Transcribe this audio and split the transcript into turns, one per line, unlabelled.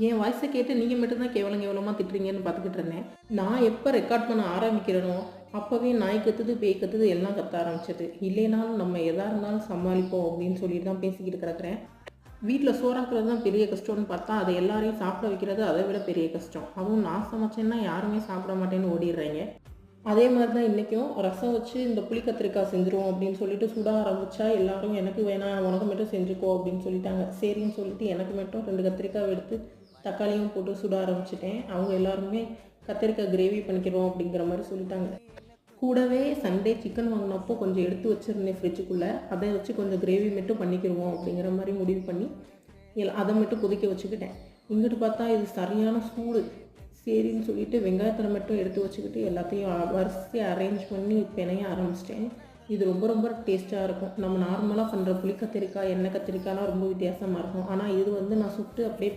என் வாய்ஸை கேட்டு நீங்கள் மட்டும்தான் கேவலம் கேவலமாக திட்டுறீங்கன்னு பார்த்துக்கிட்டு இருந்தேன். நான் எப்போ ரெக்கார்ட் பண்ண ஆரம்பிக்கிறேனோ அப்போவே நாய் கத்துது, பேய் கத்துது, எல்லாம் கத்த ஆரம்பிச்சது. இல்லைனாலும் நம்ம எதா இருந்தாலும் சமாளிப்போம் அப்படின்னு சொல்லிட்டு தான் பேசிக்கிட்டு கிடக்கிறேன். வீட்டில் சோறாக்குறது தான் பெரிய கஷ்டம்னு பார்த்தா அதை எல்லாரையும் சாப்பிட வைக்கிறது அதை விட பெரிய கஷ்டம். அதுவும் நான் சமைச்சேன்னா யாருமே சாப்பிட மாட்டேன்னு ஓடிடுறீங்க. அதே மாதிரி தான் இன்றைக்கும் ரசம் வச்சு இந்த புளி கத்திரிக்காய் செஞ்சுருவோம் அப்படின்னு சொல்லிட்டு சுட ஆரம்பித்தா எல்லாரும் எனக்கு வேணாம் உனக்கு மட்டும் செஞ்சுக்கோ அப்படின்னு சொல்லிட்டாங்க. சரின்னு சொல்லிட்டு எனக்கு மட்டும் 2 கத்திரிக்காய் எடுத்து தக்காளியும் போட்டு சுட ஆரம்பிச்சிட்டேன். அவங்க எல்லாருமே கத்திரிக்காய் கிரேவி பண்ணிக்கிறோம் அப்படிங்கிற மாதிரி சொல்லிட்டாங்க. கூடவே சண்டே சிக்கன் வாங்கினப்போ கொஞ்சம் எடுத்து வச்சுருந்தேன் ஃப்ரிட்ஜுக்குள்ளே. அதை வச்சு கொஞ்சம் கிரேவி மட்டும் பண்ணிக்கிடுவோம் அப்படிங்கிற மாதிரி முடிவு பண்ணி அதை மட்டும் கொதிக்க வச்சுக்கிட்டேன். இங்கிட்டு பார்த்தா இது சரியான சூடு. சரின்னு சொல்லிட்டு வெங்காயத்தில் மட்டும் எடுத்து வச்சுக்கிட்டு எல்லாத்தையும் வரிசையாக அரேஞ்ச் பண்ணி பிணைய ஆரம்பிச்சிட்டேன். இது ரொம்ப ரொம்ப டேஸ்ட்டாக இருக்கும். நம்ம நார்மலாக பண்ணுற புளி கத்திரிக்காய், எண்ணெய் கத்திரிக்காய்லாம் ரொம்ப வித்தியாசமாக இருக்கும். ஆனால் இது நான் சுட்டு அப்படியே